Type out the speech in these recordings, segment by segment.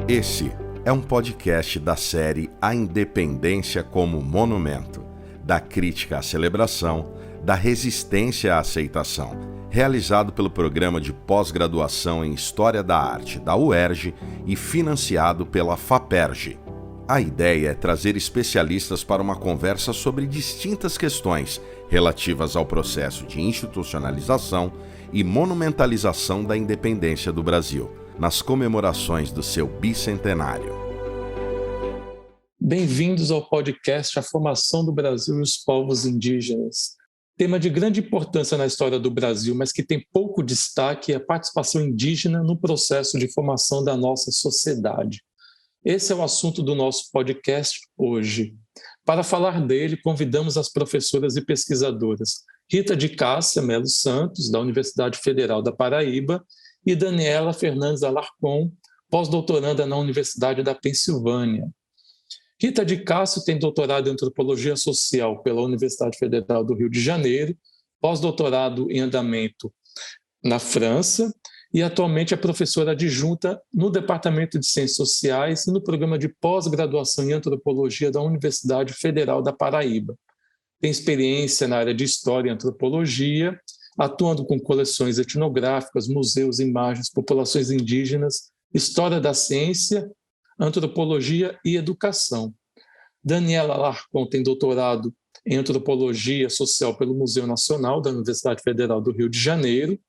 Esse é um podcast da série A Independência como Monumento, da crítica à celebração, da resistência à aceitação, realizado pelo Programa de Pós-Graduação em História da Arte da UERJ e financiado pela FAPERJ. A ideia é trazer especialistas para uma conversa sobre distintas questões relativas ao processo de institucionalização e monumentalização da independência do Brasil, nas comemorações do seu bicentenário. Bem-vindos ao podcast A Formação do Brasil e os Povos Indígenas. Tema de grande importância na história do Brasil, mas que tem pouco destaque é a participação indígena no processo de formação da nossa sociedade. Esse é o assunto do nosso podcast hoje. Para falar dele, convidamos as professoras e pesquisadoras Rita de Cássia Melo Santos, da Universidade Federal da Paraíba, e Daniela Fernandes Alarcon, pós-doutoranda na Universidade da Pensilvânia. Rita de Cássia tem doutorado em Antropologia Social pela Universidade Federal do Rio de Janeiro, pós-doutorado em andamento na França, e atualmente é professora adjunta no Departamento de Ciências Sociais e no Programa de Pós-Graduação em Antropologia da Universidade Federal da Paraíba. Tem experiência na área de História e Antropologia, atuando com coleções etnográficas, museus, imagens, populações indígenas, História da Ciência, Antropologia e Educação. Daniela Alarcon tem doutorado em Antropologia Social pelo Museu Nacional da Universidade Federal do Rio de Janeiro,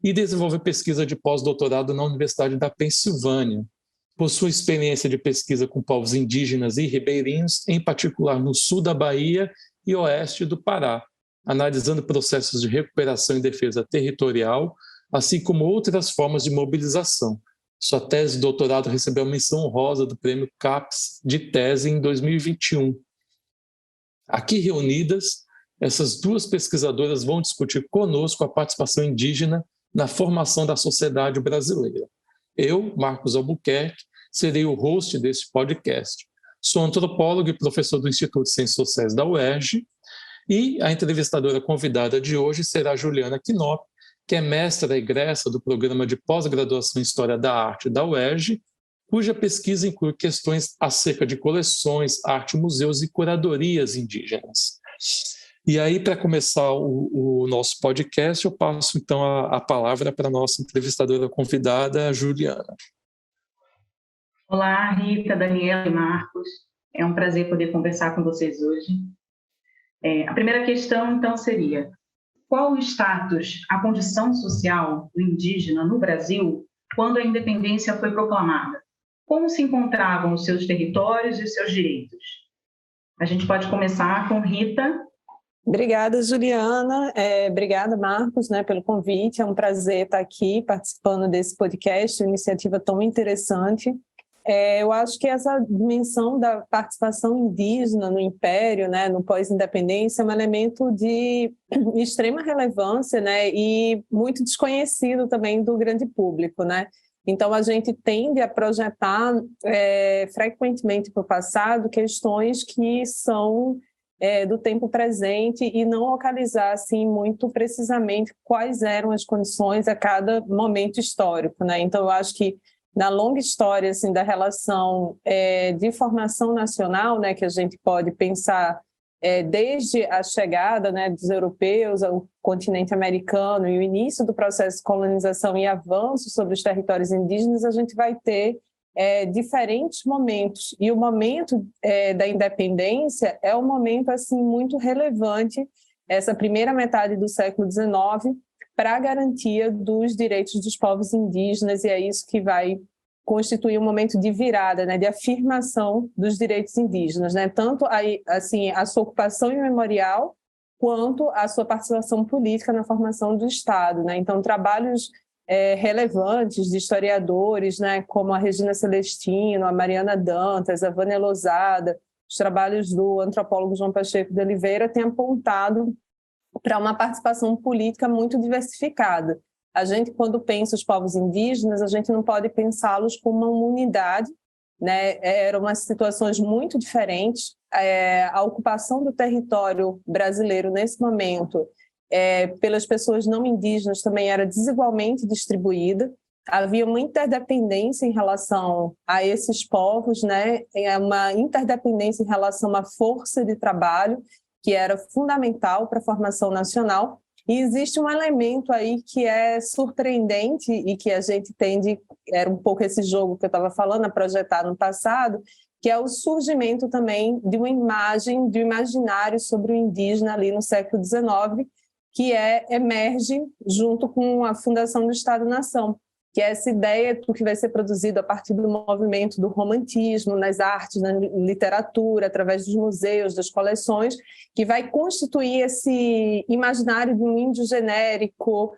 e desenvolve pesquisa de pós-doutorado na Universidade da Pensilvânia. Possui experiência de pesquisa com povos indígenas e ribeirinhos, em particular no sul da Bahia e oeste do Pará, analisando processos de recuperação e defesa territorial, assim como outras formas de mobilização. Sua tese de doutorado recebeu a menção honrosa do Prêmio CAPES de Tese em 2021. Aqui reunidas, essas duas pesquisadoras vão discutir conosco a participação indígena na formação da sociedade brasileira. Eu, Marcos Albuquerque, serei o host deste podcast. Sou antropólogo e professor do Instituto de Ciências Sociais da UERJ, e a entrevistadora convidada de hoje será Juliana Knop, que é mestra egressa do Programa de Pós-Graduação em História da Arte da UERJ, cuja pesquisa inclui questões acerca de coleções, arte, museus e curadorias indígenas. E aí, para começar o nosso podcast, eu passo então a palavra para a nossa entrevistadora convidada, Juliana. Olá, Rita, Daniela e Marcos. É um prazer poder conversar com vocês hoje. A primeira questão, então, seria: qual o status, a condição social do indígena no Brasil quando a independência foi proclamada? Como se encontravam os seus territórios e os seus direitos? A gente pode começar com Rita. Obrigada, Juliana. Obrigada, Marcos, pelo convite. É um prazer estar aqui participando desse podcast, uma iniciativa tão interessante. Eu acho que essa dimensão da participação indígena no Império, no pós-independência, é um elemento de extrema relevância, e muito desconhecido também do grande público, Então, a gente tende a projetar frequentemente para o passado questões que são do tempo presente e não localizar assim, muito precisamente quais eram as condições a cada momento histórico. Então, eu acho que na longa história assim, da relação de formação nacional, que a gente pode pensar desde a chegada dos europeus ao continente americano e o início do processo de colonização e avanço sobre os territórios indígenas, a gente vai ter diferentes momentos, e o momento da independência é um momento assim muito relevante, essa primeira metade do século XIX, para a garantia dos direitos dos povos indígenas, e é isso que vai constituir um momento de virada, de afirmação dos direitos indígenas, tanto assim, a sua ocupação imemorial quanto a sua participação política na formação do Estado. Então, trabalhos relevantes de historiadores, como a Regina Celestino, a Mariana Dantas, a Vânia Lozada, os trabalhos do antropólogo João Pacheco de Oliveira têm apontado para uma participação política muito diversificada. A gente, quando pensa os povos indígenas, a gente não pode pensá-los como uma unidade, Eram umas situações muito diferentes. A ocupação do território brasileiro nesse momento pelas pessoas não indígenas também era desigualmente distribuída. havia uma interdependência em relação a esses povos, né? Uma interdependência em relação à força de trabalho, que era fundamental para a formação nacional. E existe um elemento aí que é surpreendente e que a gente tende, era um pouco esse jogo que eu estava falando, a projetar no passado, que é o surgimento também de uma imagem, de um imaginário sobre o indígena ali no século XIX, que emerge junto com a fundação do Estado-nação, que é essa ideia do que vai ser produzido a partir do movimento do romantismo, nas artes, na literatura, através dos museus, das coleções, que vai constituir esse imaginário de um índio genérico,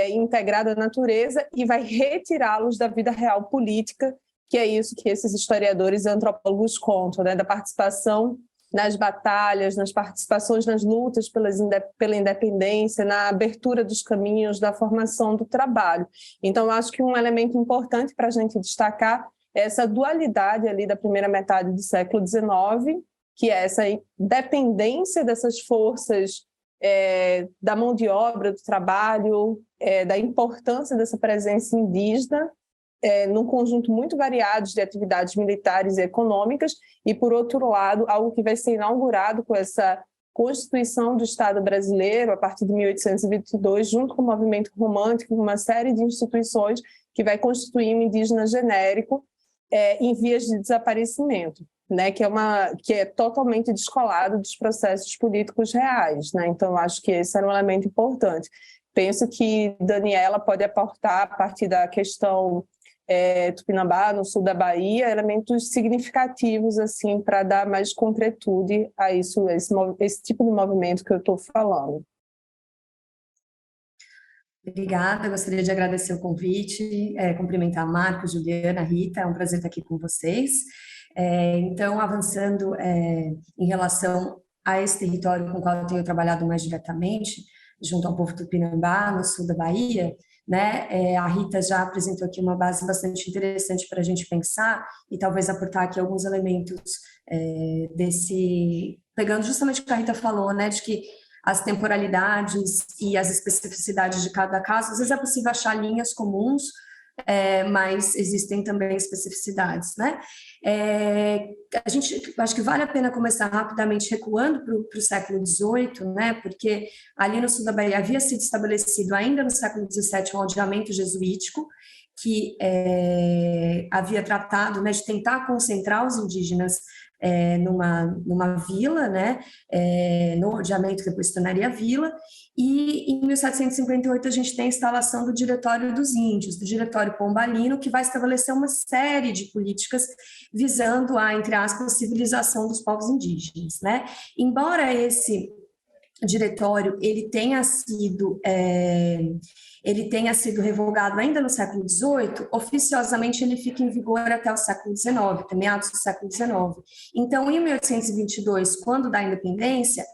integrado à natureza, e vai retirá-los da vida real política, que é isso que esses historiadores e antropólogos contam, né? Da participação nas batalhas, nas participações nas lutas pela independência, na abertura dos caminhos, da formação do trabalho. Então, acho que um elemento importante para a gente destacar é essa dualidade ali da primeira metade do século XIX, que é essa dependência dessas forças da mão de obra, do trabalho, da importância dessa presença indígena, num conjunto muito variado de atividades militares e econômicas, e, por outro lado, algo que vai ser inaugurado com essa Constituição do Estado brasileiro, a partir de 1822, junto com o movimento romântico, uma série de instituições que vai constituir um indígena genérico em vias de desaparecimento, né, que é totalmente descolado dos processos políticos reais, né? Então, acho que esse era um elemento importante. Penso que Daniela pode aportar, a partir da questão Tupinambá, no sul da Bahia, elementos significativos assim, para dar mais concretude a isso, esse tipo de movimento que eu estou falando. Obrigada, gostaria de agradecer o convite, cumprimentar Marcos, Juliana, Rita, é um prazer estar aqui com vocês. Então, avançando em relação a esse território com o qual eu tenho trabalhado mais diretamente, junto ao povo Tupinambá, no sul da Bahia, né? A Rita já apresentou aqui uma base bastante interessante para a gente pensar e talvez aportar aqui alguns elementos pegando justamente o que a Rita falou, né, de que as temporalidades e as especificidades de cada caso, às vezes é possível achar linhas comuns, mas existem também especificidades, né? Acho que vale a pena começar rapidamente recuando para o século XVIII, né? Porque ali no sul da Bahia havia sido estabelecido ainda no século XVII um aldeamento jesuítico que havia tratado, né, de tentar concentrar os indígenas numa vila, né, no aldeamento que depois se tornaria vila, e em 1758 a gente tem a instalação do Diretório dos Índios, do Diretório Pombalino, que vai estabelecer uma série de políticas visando a, entre aspas, civilização dos povos indígenas, né? Embora esse diretório ele tenha sido revogado ainda no século XVIII, oficiosamente ele fica em vigor até o século XIX, até meados do século XIX. Então, em 1822, quando da independência,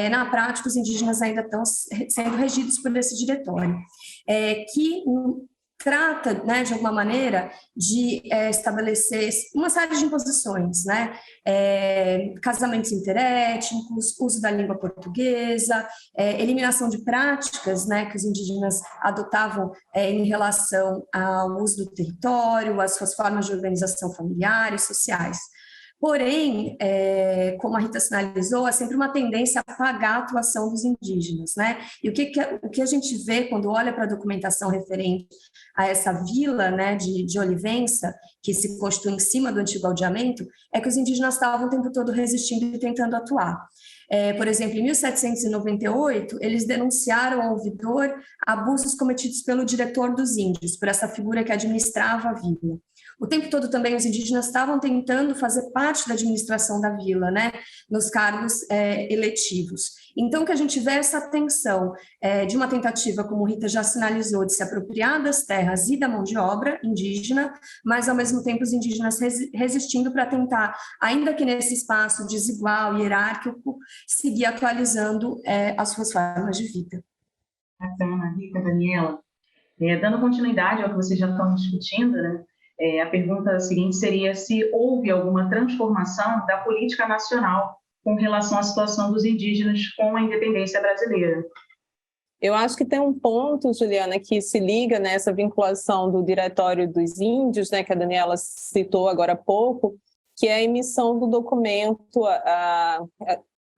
na prática os indígenas ainda estão sendo regidos por esse diretório, que trata, né, de alguma maneira, de estabelecer uma série de imposições, né, casamentos interétnicos, uso da língua portuguesa, eliminação de práticas, né, que os indígenas adotavam em relação ao uso do território, às suas formas de organização familiar e sociais. Porém, como a Rita sinalizou, há sempre uma tendência a apagar a atuação dos indígenas, né? E o que a gente vê quando olha para a documentação referente a essa vila, né, de Olivença, que se constitui em cima do antigo aldeamento, é que os indígenas estavam o tempo todo resistindo e tentando atuar. Por exemplo, em 1798, eles denunciaram ao ouvidor abusos cometidos pelo diretor dos índios, por essa figura que administrava a vila. O tempo todo também os indígenas estavam tentando fazer parte da administração da vila, né, nos cargos eletivos. Então, que a gente vê essa tensão de uma tentativa, como Rita já sinalizou, de se apropriar das terras e da mão de obra indígena, mas, ao mesmo tempo, os indígenas resistindo para tentar, ainda que nesse espaço desigual e hierárquico, seguir atualizando as suas formas de vida. Bacana, Rita, Daniela. Dando continuidade ao que vocês já estão discutindo, né? A pergunta seguinte seria se houve alguma transformação da política nacional com relação à situação dos indígenas com a independência brasileira. Eu acho que tem um ponto, Juliana, que se liga nessa vinculação do Diretório dos Índios, né, que a Daniela citou agora há pouco, que é a emissão do documento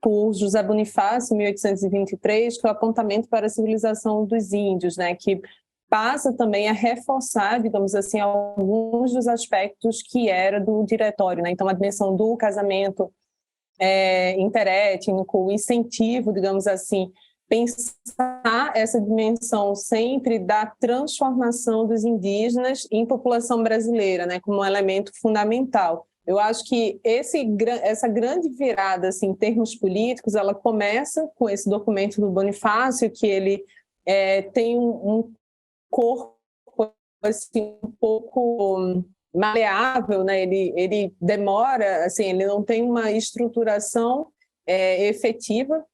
por José Bonifácio, em 1823, que é o Apontamento para a Civilização dos Índios, né, que passa também a reforçar, digamos assim, alguns dos aspectos que era do diretório, né? Então, a dimensão do casamento interétnico, o incentivo, digamos assim, pensar essa dimensão sempre da transformação dos indígenas em população brasileira, né, como um elemento fundamental. Eu acho que essa grande virada, assim, em termos políticos, ela começa com esse documento do Bonifácio, que ele tem um corpo assim, um pouco maleável, né? Ele demora, assim, ele não tem uma estruturação efetiva,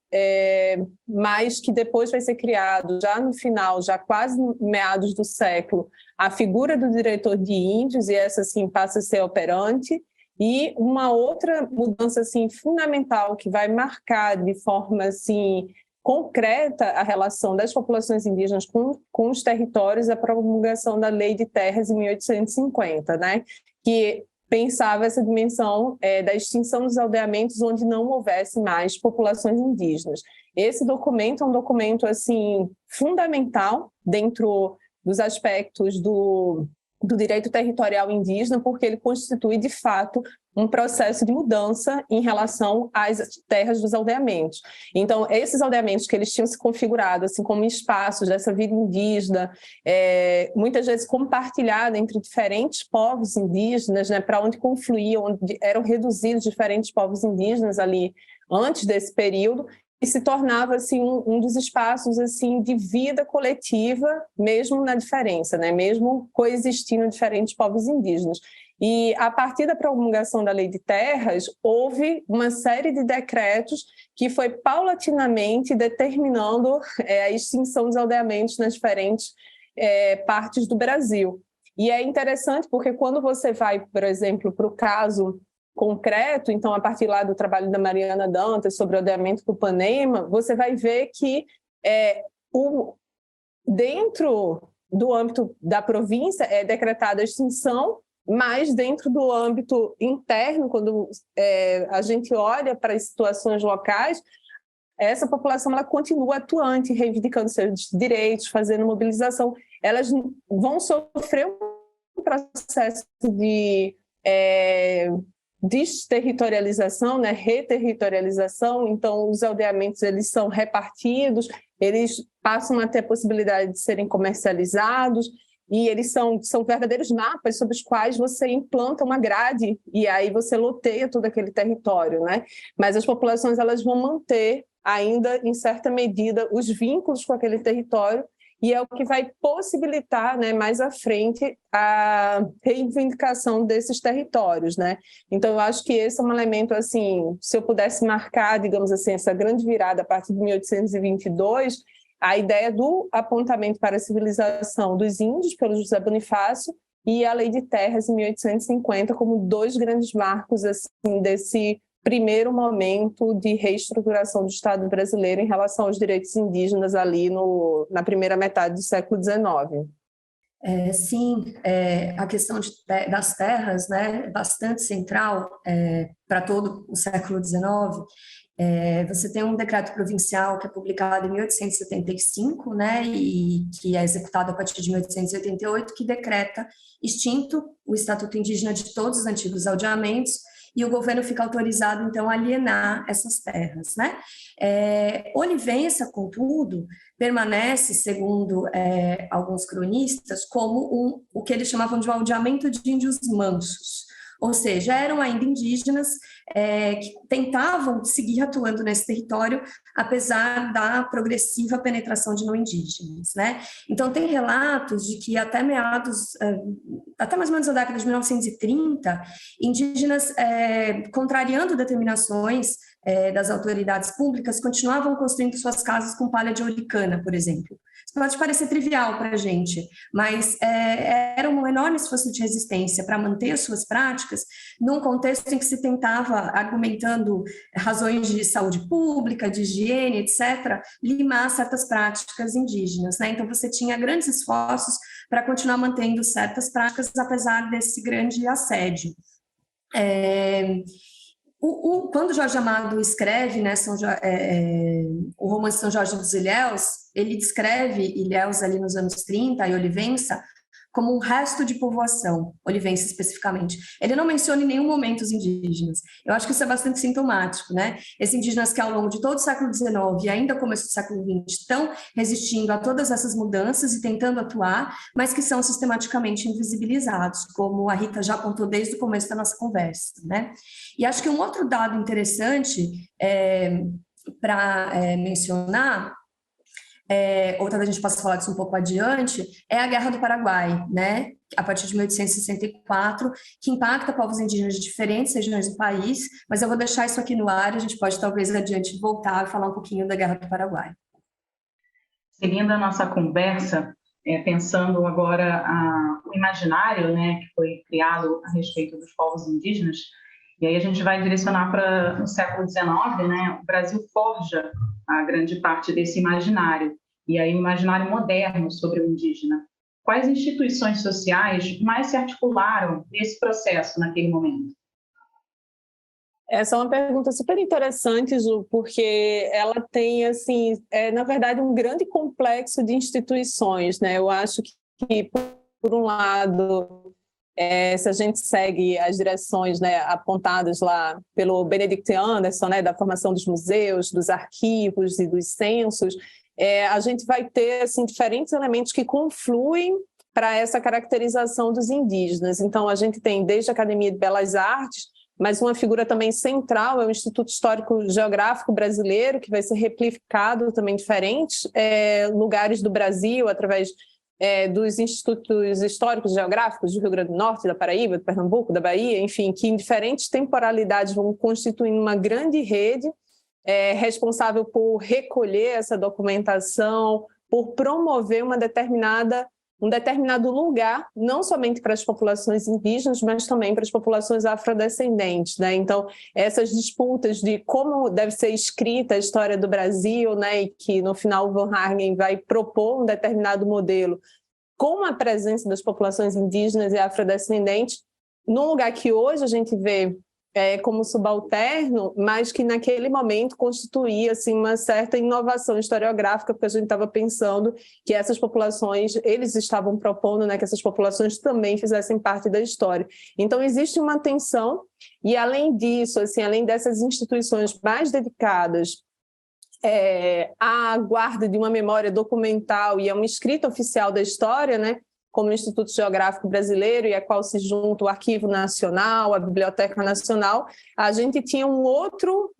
mas que depois vai ser criado, já no final, já quase no meados do século, a figura do diretor de índios, e essa, assim, passa a ser operante. E uma outra mudança, assim, fundamental que vai marcar de forma, assim, concreta a relação das populações indígenas com os territórios, a promulgação da Lei de Terras em 1850, né? Que pensava essa dimensão da extinção dos aldeamentos onde não houvesse mais populações indígenas. Esse documento é um documento, assim, fundamental dentro dos aspectos do direito territorial indígena, porque ele constitui, de fato, um processo de mudança em relação às terras dos aldeamentos. Então, esses aldeamentos que eles tinham se configurado assim como espaços dessa vida indígena, muitas vezes compartilhada entre diferentes povos indígenas, né, para onde confluíam, onde eram reduzidos diferentes povos indígenas ali antes desse período, e se tornava assim um dos espaços assim de vida coletiva, mesmo na diferença, né? Mesmo coexistindo diferentes povos indígenas. E a partir da promulgação da Lei de Terras, houve uma série de decretos que foi paulatinamente determinando a extinção dos aldeamentos nas diferentes partes do Brasil. E é interessante porque quando você vai, por exemplo, para o caso concreto, então, a partir lá do trabalho da Mariana Dantas sobre o aldeamento do Panema, você vai ver que dentro do âmbito da província é decretada a extinção, mas dentro do âmbito interno, quando a gente olha para as situações locais, essa população ela continua atuante, reivindicando seus direitos, fazendo mobilização. Elas vão sofrer um processo de desterritorialização, né, reterritorialização. Então os aldeamentos eles são repartidos, eles passam a ter a possibilidade de serem comercializados e eles são verdadeiros mapas sobre os quais você implanta uma grade e aí você loteia todo aquele território, né? Mas as populações elas vão manter ainda em certa medida os vínculos com aquele território e é o que vai possibilitar, né, mais à frente a reivindicação desses territórios, né? Então, eu acho que esse é um elemento, assim, se eu pudesse marcar, digamos assim, essa grande virada a partir de 1822, a ideia do apontamento para a civilização dos índios pelo José Bonifácio e a Lei de Terras em 1850 como dois grandes marcos, assim, desse primeiro momento de reestruturação do Estado brasileiro em relação aos direitos indígenas ali na primeira metade do século XIX. Sim, a questão das terras, né, é bastante central para todo o século XIX. Você tem um decreto provincial que é publicado em 1875, né, e que é executado a partir de 1888, que decreta extinto o Estatuto Indígena de todos os antigos aldeamentos, e o governo fica autorizado, então, a alienar essas terras, né? Olivença, contudo, permanece, segundo alguns cronistas, como o que eles chamavam de um aldeamento de índios mansos, ou seja, eram ainda indígenas que tentavam seguir atuando nesse território, apesar da progressiva penetração de não indígenas, né? Então, tem relatos de que até mais ou menos a década de 1930, indígenas, contrariando determinações das autoridades públicas continuavam construindo suas casas com palha de ouricana, por exemplo. Isso pode parecer trivial para a gente, mas era um enorme esforço de resistência para manter as suas práticas num contexto em que se tentava, argumentando razões de saúde pública, de higiene, etc., limar certas práticas indígenas, né? Então, você tinha grandes esforços para continuar mantendo certas práticas, apesar desse grande assédio. Quando Jorge Amado escreve, né, o romance São Jorge dos Ilhéus, ele descreve Ilhéus ali nos anos 30 e Olivença como um resto de povoação, Olivença especificamente. Ele não menciona em nenhum momento os indígenas. Eu acho que isso é bastante sintomático, né? Esses indígenas que ao longo de todo o século XIX e ainda começo do século XX estão resistindo a todas essas mudanças e tentando atuar, mas que são sistematicamente invisibilizados, como a Rita já apontou desde o começo da nossa conversa, né? E acho que um outro dado interessante para mencionar, ou talvez a gente possa falar disso um pouco adiante, é a Guerra do Paraguai, né? A partir de 1864, que impacta povos indígenas de diferentes regiões do país, mas eu vou deixar isso aqui no ar, a gente pode talvez adiante voltar e falar um pouquinho da Guerra do Paraguai. Seguindo a nossa conversa, pensando agora o imaginário, né, que foi criado a respeito dos povos indígenas, e aí a gente vai direcionar para o século XIX, né? O Brasil forja a grande parte desse imaginário, e aí o imaginário moderno sobre o indígena. Quais instituições sociais mais se articularam nesse processo naquele momento? Essa é uma pergunta super interessante, Ju, porque ela tem, assim, na verdade, um grande complexo de instituições, né? Eu acho que por um lado, se a gente segue as direções, né, apontadas lá pelo Benedict Anderson, né, da formação dos museus, dos arquivos e dos censos, a gente vai ter assim, diferentes elementos que confluem para essa caracterização dos indígenas. Então, a gente tem desde a Academia de Belas Artes, mas uma figura também central é o Instituto Histórico Geográfico Brasileiro, que vai ser replicado também em diferentes lugares do Brasil, através dos institutos históricos e geográficos do Rio Grande do Norte, da Paraíba, do Pernambuco, da Bahia, enfim, que em diferentes temporalidades vão constituindo uma grande rede responsável por recolher essa documentação, por promover um determinado lugar, não somente para as populações indígenas, mas também para as populações afrodescendentes, né? Então, essas disputas de como deve ser escrita a história do Brasil, né? E que, no final, o Van Hagen vai propor um determinado modelo com a presença das populações indígenas e afrodescendentes, num lugar que hoje a gente vê como subalterno, mas que naquele momento constituía assim, uma certa inovação historiográfica, porque a gente estava pensando que essas populações, eles estavam propondo, né, que essas populações também fizessem parte da história. Então, existe uma tensão, e além disso, assim, além dessas instituições mais dedicadas à guarda de uma memória documental e a uma escrita oficial da história, né, como o Instituto Geográfico Brasileiro, e a qual se junta o Arquivo Nacional, a Biblioteca Nacional, a gente tinha um outro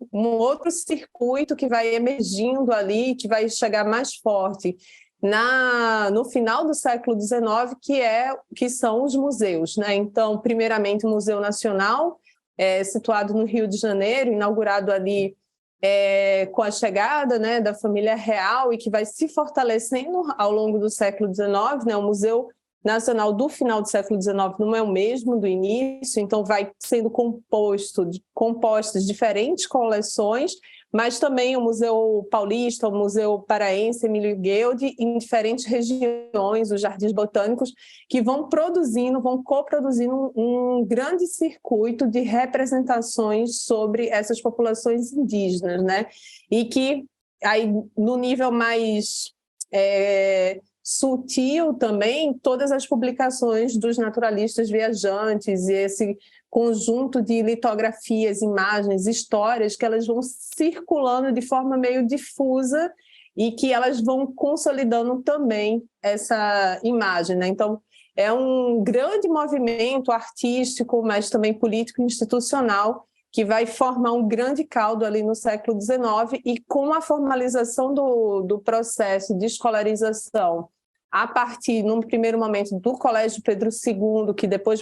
circuito que vai emergindo ali, que vai chegar mais forte no final do século XIX, que são os museus, né? Então, primeiramente, o Museu Nacional, situado no Rio de Janeiro, inaugurado ali com a chegada, né, da família real, e que vai se fortalecendo ao longo do século XIX, né? O Museu Nacional do final do século XIX não é o mesmo do início, então vai sendo compostas diferentes coleções, mas também o Museu Paulista, o Museu Paraense, Emílio Gueldi, em diferentes regiões, os jardins botânicos, que vão coproduzindo um grande circuito de representações sobre essas populações indígenas, né? E que, aí, no nível mais sutil também, todas as publicações dos naturalistas viajantes e esse conjunto de litografias, imagens, histórias que elas vão circulando de forma meio difusa e que elas vão consolidando também essa imagem, né? Então, é um grande movimento artístico, mas também político e institucional que vai formar um grande caldo ali no século XIX, e com a formalização do processo de escolarização a partir, num primeiro momento, do Colégio Pedro II, que depois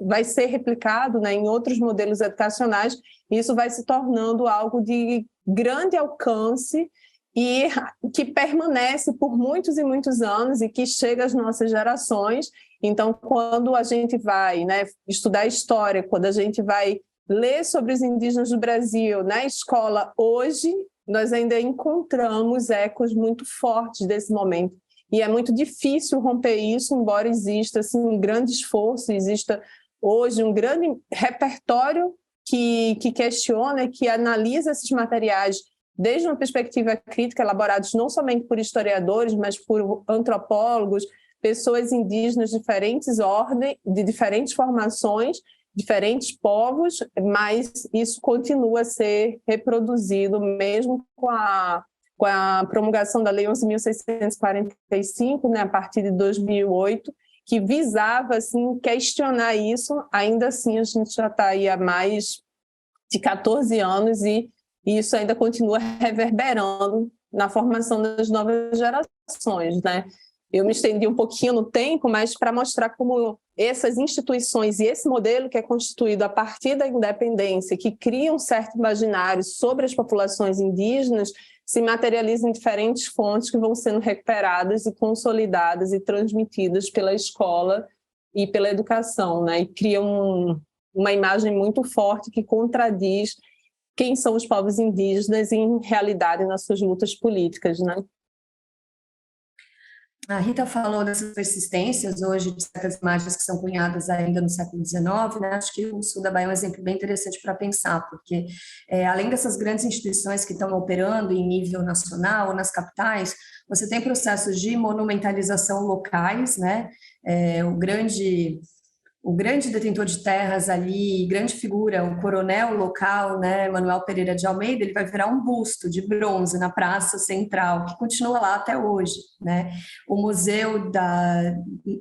vai ser replicado, né, em outros modelos educacionais, isso vai se tornando algo de grande alcance e que permanece por muitos e muitos anos e que chega às nossas gerações. Então, quando a gente vai, né, estudar história, quando a gente vai ler sobre os indígenas do Brasil na escola hoje, nós ainda encontramos ecos muito fortes desse momento. E é muito difícil romper isso, embora exista assim, um grande esforço, exista hoje um grande repertório que questiona e que analisa esses materiais desde uma perspectiva crítica, elaborados não somente por historiadores, mas por antropólogos, pessoas indígenas de diferentes ordens, de diferentes formações, diferentes povos, mas isso continua a ser reproduzido mesmo com a promulgação da Lei 11.645, né, a partir de 2008, que visava assim, questionar isso. Ainda assim, a gente já está aí há mais de 14 anos e isso ainda continua reverberando na formação das novas gerações, né? Eu me estendi um pouquinho no tempo, mas para mostrar como essas instituições e esse modelo que é constituído a partir da independência, que cria um certo imaginário sobre as populações indígenas, se materializa em diferentes fontes que vão sendo recuperadas e consolidadas e transmitidas pela escola e pela educação, né? E cria uma imagem muito forte que contradiz quem são os povos indígenas em realidade nas suas lutas políticas, né? A Rita falou dessas persistências hoje de certas imagens que são cunhadas ainda no século XIX, né? Acho que o sul da Bahia é um exemplo bem interessante para pensar, porque além dessas grandes instituições que estão operando em nível nacional ou nas capitais, você tem processos de monumentalização locais, né? O grande detentor de terras ali, grande figura, o coronel local, né, Manuel Pereira de Almeida, ele vai virar um busto de bronze na Praça Central, que continua lá até hoje, né? O Museu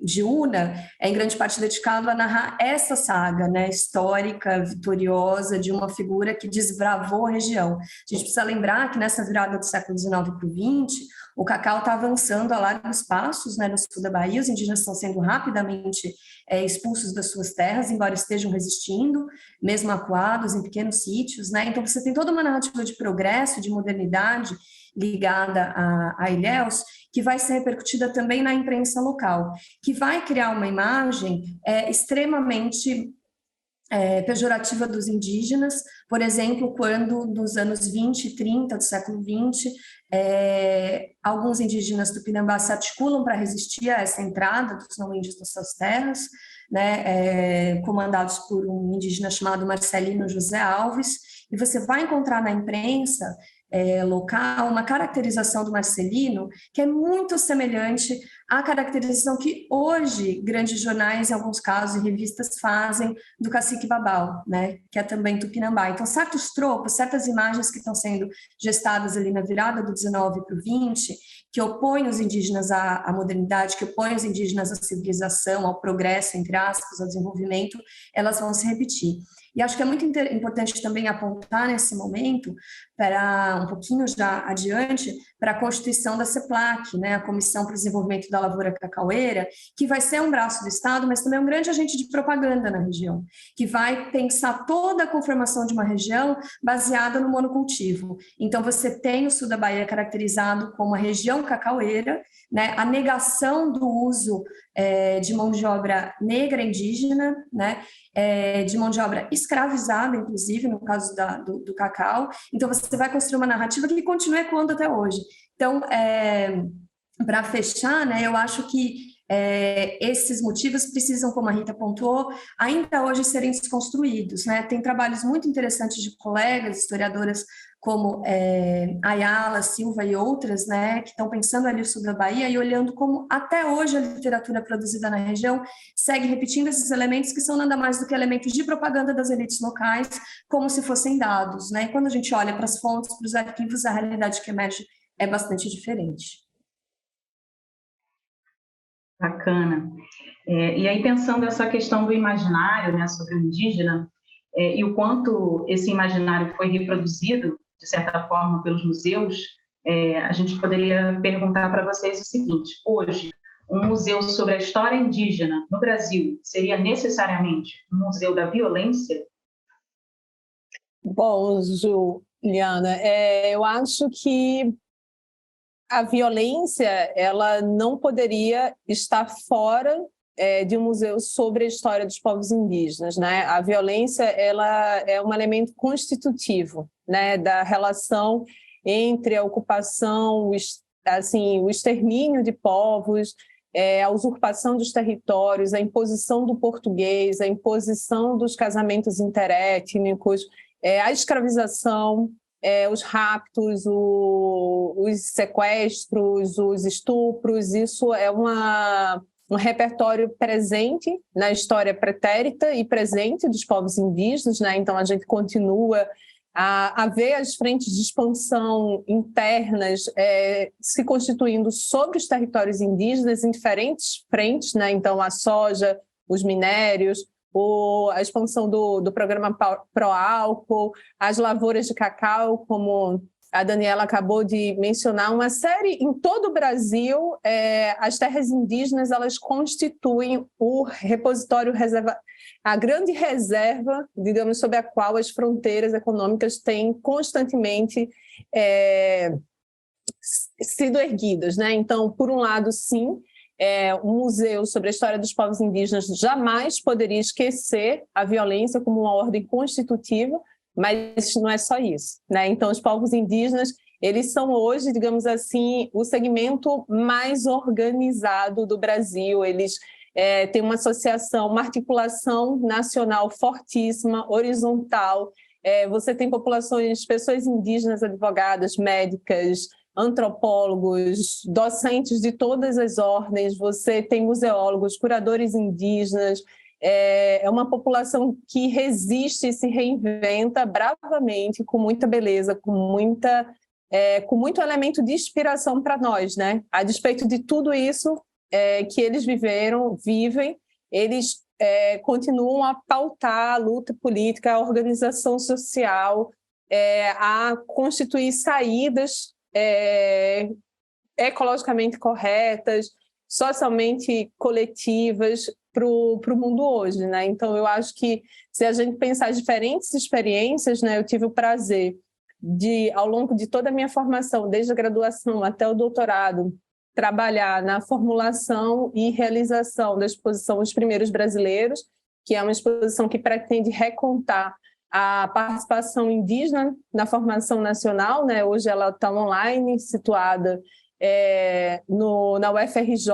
de Una é em grande parte dedicado a narrar essa saga, né, histórica, vitoriosa, de uma figura que desbravou a região. A gente precisa lembrar que nessa virada do século XIX para o XX, o cacau está avançando a largos passos, né, no sul da Bahia, os indígenas estão sendo rapidamente expulsos das suas terras, embora estejam resistindo, mesmo acuados em pequenos sítios, né? Então você tem toda uma narrativa de progresso, de modernidade ligada a Ilhéus, que vai ser repercutida também na imprensa local, que vai criar uma imagem extremamente pejorativa dos indígenas, por exemplo, quando nos anos 20 e 30 do século XX, alguns indígenas tupinambá se articulam para resistir a essa entrada dos não-índios nas suas terras, né, comandados por um indígena chamado Marcelino José Alves, e você vai encontrar na imprensa local uma caracterização do Marcelino que é muito semelhante à caracterização que hoje grandes jornais, em alguns casos, e revistas fazem do cacique Babau, né, que é também tupinambá. Então, certos tropos, certas imagens que estão sendo gestadas ali na virada do 19 para o 20, que opõem os indígenas à modernidade, que opõem os indígenas à civilização, ao progresso, entre aspas, ao desenvolvimento, elas vão se repetir. E acho que é muito importante também apontar nesse momento, para um pouquinho já adiante, para a constituição da CEPLAC, né, a Comissão para o Desenvolvimento da Lavoura Cacaueira, que vai ser um braço do Estado, mas também um grande agente de propaganda na região, que vai pensar toda a conformação de uma região baseada no monocultivo. Então, você tem o sul da Bahia caracterizado como a região cacaueira, né, a negação do uso de mão de obra negra indígena, né, de mão de obra escravizada, inclusive, no caso do cacau. Então, você vai construir uma narrativa que continua ecoando até hoje. Então, para fechar, né, eu acho que esses motivos precisam, como a Rita pontuou, ainda hoje serem desconstruídos, né? Tem trabalhos muito interessantes de colegas, historiadoras como Ayala, Silva e outras, né, que estão pensando ali o sul da Bahia e olhando como até hoje a literatura produzida na região segue repetindo esses elementos que são nada mais do que elementos de propaganda das elites locais, como se fossem dados, né? E quando a gente olha para as fontes, para os arquivos, a realidade que emerge é bastante diferente. Bacana. E aí, pensando essa questão do imaginário, né, sobre o indígena, e o quanto esse imaginário foi reproduzido, de certa forma, pelos museus a gente poderia perguntar para vocês o seguinte: hoje, um museu sobre a história indígena no Brasil seria necessariamente um museu da violência? Bom, Juliana, eu acho que a violência ela não poderia estar fora de um museu sobre a história dos povos indígenas, né? A violência ela é um elemento constitutivo, né, da relação entre a ocupação, o extermínio de povos, a usurpação dos territórios, a imposição do português, a imposição dos casamentos interétnicos, a escravização, os raptos, os sequestros, os estupros. Isso é um repertório presente na história pretérita e presente dos povos indígenas, né? Então, a gente continua a ver as frentes de expansão internas se constituindo sobre os territórios indígenas em diferentes frentes, né? Então, a soja, os minérios, a expansão do programa Proálcool, as lavouras de cacau, como a Daniela acabou de mencionar, uma série em todo o Brasil. As terras indígenas elas constituem o repositório a grande reserva, digamos, sobre a qual as fronteiras econômicas têm constantemente sido erguidas, né? Então, por um lado, sim, um museu sobre a história dos povos indígenas jamais poderia esquecer a violência como uma ordem constitutiva, mas não é só isso, né? Então, os povos indígenas, eles são hoje, digamos assim, o segmento mais organizado do Brasil. Eles têm uma associação, uma articulação nacional fortíssima, horizontal. Você tem populações, pessoas indígenas, advogadas, médicas, antropólogos, docentes de todas as ordens. Você tem museólogos, curadores indígenas. É uma população que resiste e se reinventa bravamente, com muita beleza, com muito elemento de inspiração para nós, né? A despeito de tudo isso que eles vivem, eles continuam a pautar a luta política, a organização social, a constituir saídas ecologicamente corretas, socialmente coletivas para o mundo hoje, né? Então, eu acho que se a gente pensar diferentes experiências, né, eu tive o prazer de, ao longo de toda a minha formação, desde a graduação até o doutorado, trabalhar na formulação e realização da exposição Os Primeiros Brasileiros, que é uma exposição que pretende recontar a participação indígena na formação nacional, né? Hoje ela está online, situada na UFRJ,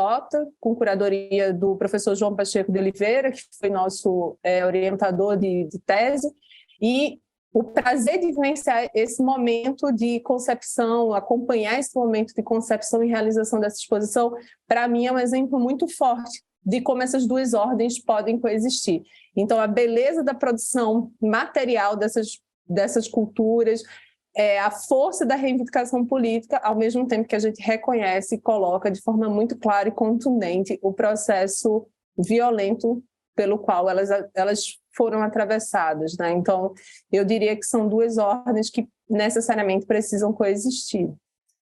com curadoria do professor João Pacheco de Oliveira, que foi nosso orientador de tese, e o prazer de vivenciar esse momento de concepção, acompanhar esse momento de concepção e realização dessa exposição, para mim é um exemplo muito forte de como essas duas ordens podem coexistir. Então, a beleza da produção material dessas culturas, a força da reivindicação política, ao mesmo tempo que a gente reconhece e coloca de forma muito clara e contundente o processo violento pelo qual elas foram atravessadas, né? Então, eu diria que são duas ordens que necessariamente precisam coexistir.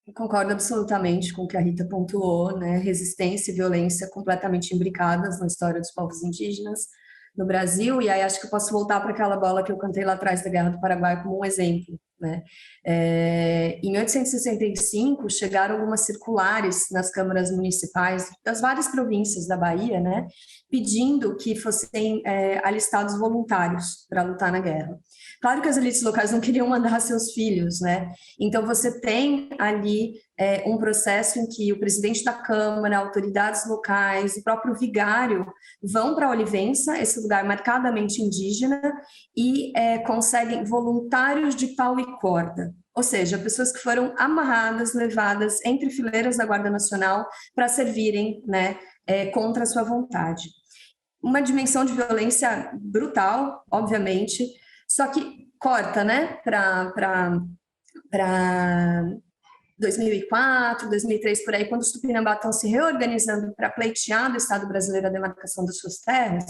Eu concordo absolutamente com o que a Rita pontuou, né? Resistência e violência completamente imbricadas na história dos povos indígenas no Brasil, e aí acho que eu posso voltar para aquela bola que eu cantei lá atrás da Guerra do Paraguai como um exemplo, né? Em 1865, chegaram algumas circulares nas câmaras municipais das várias províncias da Bahia, né, pedindo que fossem alistados voluntários para lutar na guerra. Claro que as elites locais não queriam mandar seus filhos, né? Então você tem ali um processo em que o presidente da Câmara, autoridades locais, o próprio vigário vão para Olivença, esse lugar marcadamente indígena, e conseguem voluntários de pau e corda. Ou seja, pessoas que foram amarradas, levadas entre fileiras da Guarda Nacional para servirem, né, contra a sua vontade. Uma dimensão de violência brutal, obviamente, só que corta, né, para 2004, 2003, por aí, quando os Tupinambá estão se reorganizando para pleitear do Estado brasileiro a demarcação das suas terras,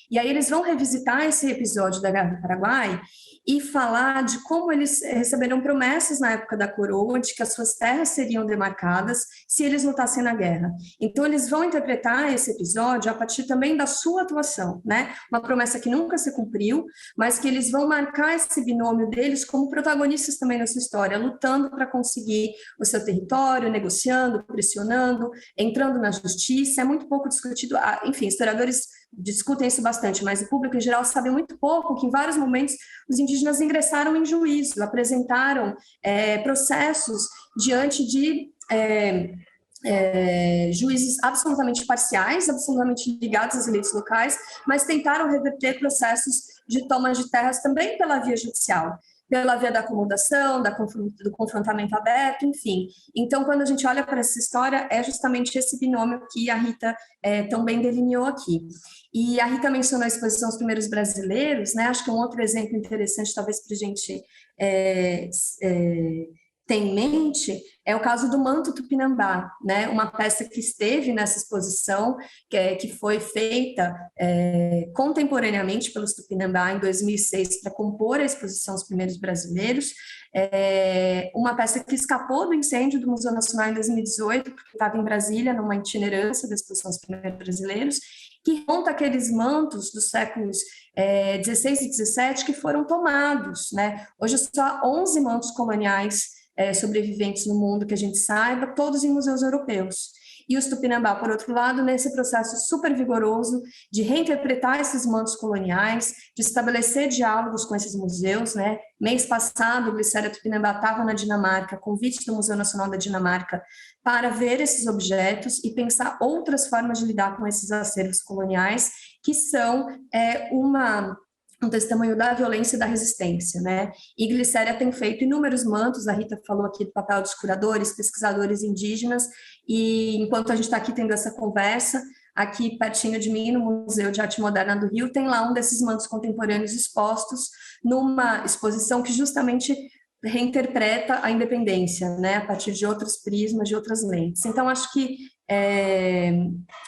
E aí eles vão revisitar esse episódio da Guerra do Paraguai e falar de como eles receberam promessas na época da coroa de que as suas terras seriam demarcadas se eles lutassem na guerra. Então eles vão interpretar esse episódio a partir também da sua atuação, né? Uma promessa que nunca se cumpriu, mas que eles vão marcar esse binômio deles como protagonistas também nessa história, lutando para conseguir o seu território, negociando, pressionando, entrando na justiça. É muito pouco discutido, enfim, historiadores discutem isso bastante, mas o público em geral sabe muito pouco que em vários momentos os indígenas ingressaram em juízo, apresentaram processos diante de juízes absolutamente parciais, absolutamente ligados às elites locais, mas tentaram reverter processos de toma de terras também pela via judicial, pela via da acomodação, do confrontamento aberto, enfim. Então, quando a gente olha para essa história, é justamente esse binômio que a Rita também delineou aqui. E a Rita mencionou a exposição dos primeiros brasileiros, né? Acho que um outro exemplo interessante, talvez para a gente ter em mente, é o caso do Manto Tupinambá, né? Uma peça que esteve nessa exposição, que foi feita contemporaneamente pelos Tupinambá em 2006 para compor a exposição Os Primeiros Brasileiros, uma peça que escapou do incêndio do Museu Nacional em 2018, porque estava em Brasília, numa itinerância da exposição Os Primeiros Brasileiros, que conta aqueles mantos dos séculos 16 e 17 que foram tomados, né? Hoje só há 11 mantos coloniais sobreviventes no mundo que a gente saiba, todos em museus europeus. E os Tupinambá, por outro lado, nesse processo super vigoroso de reinterpretar esses mantos coloniais, de estabelecer diálogos com esses museus, né? Mês passado, o Glicéria Tupinambá estava na Dinamarca, convite do Museu Nacional da Dinamarca, para ver esses objetos e pensar outras formas de lidar com esses acervos coloniais, que são um testemunho da violência e da resistência, né? E Glicéria tem feito inúmeros mantos, a Rita falou aqui do papel dos curadores, pesquisadores indígenas, e enquanto a gente está aqui tendo essa conversa, aqui pertinho de mim, no Museu de Arte Moderna do Rio, tem lá um desses mantos contemporâneos expostos numa exposição que justamente reinterpreta a independência, né? A partir de outros prismas, de outras lentes. Então, acho que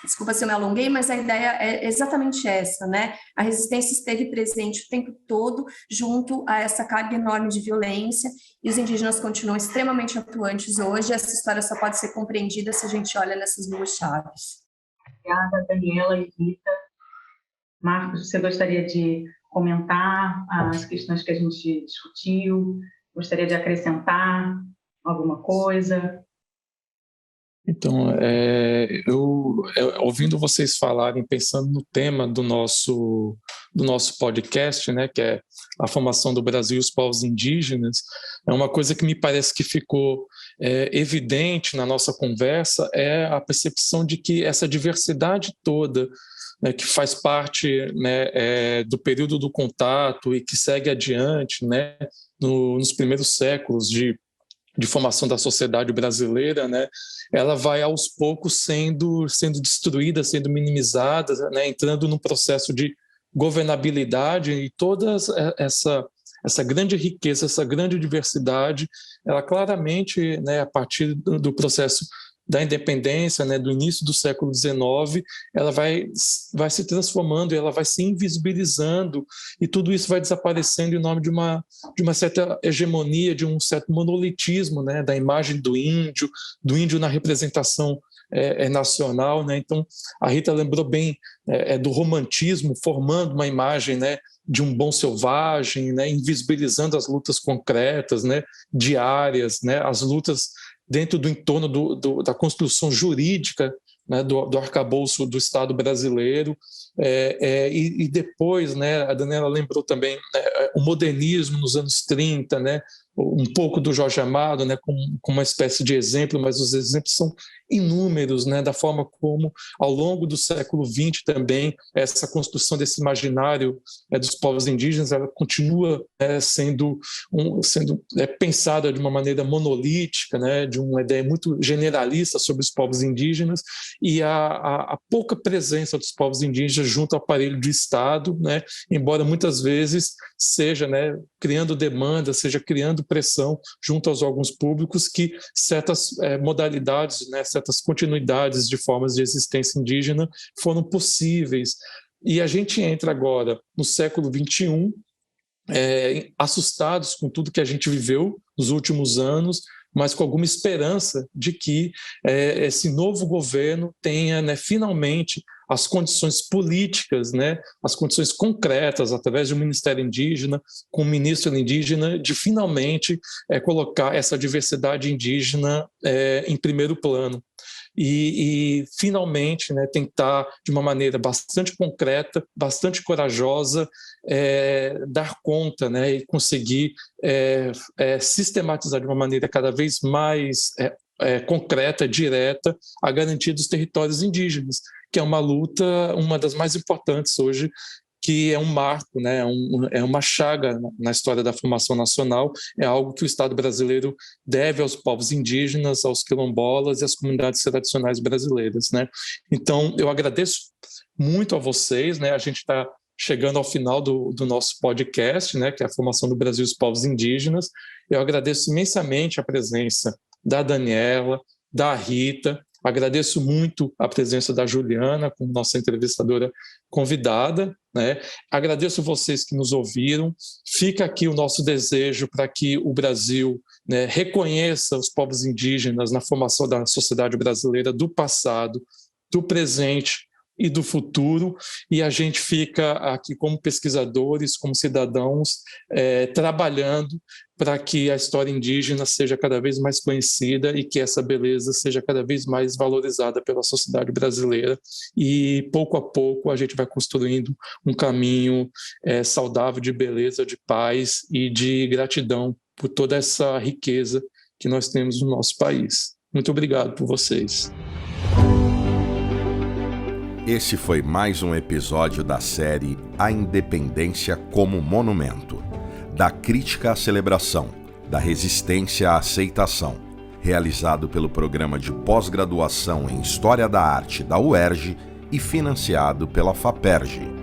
desculpa se eu me alonguei, mas a ideia é exatamente essa, né? A resistência esteve presente o tempo todo junto a essa carga enorme de violência e os indígenas continuam extremamente atuantes hoje. Essa história só pode ser compreendida se a gente olha nessas duas chaves. Obrigada, Daniela e Rita. Marcos, você gostaria de comentar as questões que a gente discutiu? Gostaria de acrescentar alguma coisa? Então, ouvindo vocês falarem, pensando no tema do nosso podcast, né, que é a formação do Brasil e os povos indígenas, é uma coisa que me parece que ficou evidente na nossa conversa, é a percepção de que essa diversidade toda, né, que faz parte, né, do período do contato e que segue adiante, né, nos primeiros séculos de formação da sociedade brasileira, né, ela vai aos poucos sendo destruída, sendo minimizada, né, entrando num processo de governabilidade, e toda essa grande riqueza, essa grande diversidade, ela claramente, né, a partir do processo da independência, né, do início do século XIX, ela vai se transformando, ela vai se invisibilizando, e tudo isso vai desaparecendo em nome de uma certa hegemonia, de um certo monolitismo, né, da imagem do índio na representação nacional, né? Então, a Rita lembrou bem do romantismo, formando uma imagem, né, de um bom selvagem, né, invisibilizando as lutas concretas, né, diárias, né, as lutas dentro do entorno da construção jurídica, né, do arcabouço do Estado brasileiro, e depois, né, a Daniela lembrou também, o modernismo nos anos 30, né, um pouco do Jorge Amado, né, com uma espécie de exemplo, mas os exemplos são inúmeros, né, da forma como, ao longo do século XX também, essa construção desse imaginário dos povos indígenas, ela continua sendo pensada de uma maneira monolítica, né, de uma ideia muito generalista sobre os povos indígenas, e a pouca presença dos povos indígenas junto ao aparelho do Estado, né, embora muitas vezes seja, né, criando demanda, seja criando pressão junto aos órgãos públicos, que certas modalidades, né, certas continuidades de formas de existência indígena foram possíveis. E a gente entra agora no século XXI, assustados com tudo que a gente viveu nos últimos anos, mas com alguma esperança de que esse novo governo tenha, né, finalmente as condições políticas, né, as condições concretas, através de um ministério indígena, com um ministro indígena, de finalmente colocar essa diversidade indígena em primeiro plano. E finalmente, né, tentar, de uma maneira bastante concreta, bastante corajosa, dar conta, né, e conseguir sistematizar de uma maneira cada vez mais concreta, direta, a garantia dos territórios indígenas, que é uma luta, uma das mais importantes hoje, que é um marco, né? É uma chaga na história da formação nacional, é algo que o Estado brasileiro deve aos povos indígenas, aos quilombolas e às comunidades tradicionais brasileiras, né? Então, eu agradeço muito a vocês, né? A gente está chegando ao final do nosso podcast, né? Que é a formação do Brasil e os povos indígenas. Eu agradeço imensamente a presença da Daniela, da Rita. Agradeço muito a presença da Juliana, como nossa entrevistadora convidada, né? Agradeço vocês que nos ouviram. Fica aqui o nosso desejo para que o Brasil, né, reconheça os povos indígenas na formação da sociedade brasileira do passado, do presente e do futuro, e a gente fica aqui como pesquisadores, como cidadãos, trabalhando para que a história indígena seja cada vez mais conhecida e que essa beleza seja cada vez mais valorizada pela sociedade brasileira, e pouco a pouco a gente vai construindo um caminho saudável de beleza, de paz e de gratidão por toda essa riqueza que nós temos no nosso país. Muito obrigado por vocês. Esse foi mais um episódio da série A Independência como Monumento, da crítica à celebração, da resistência à aceitação, realizado pelo Programa de Pós-Graduação em História da Arte da UERJ e financiado pela FAPERJ.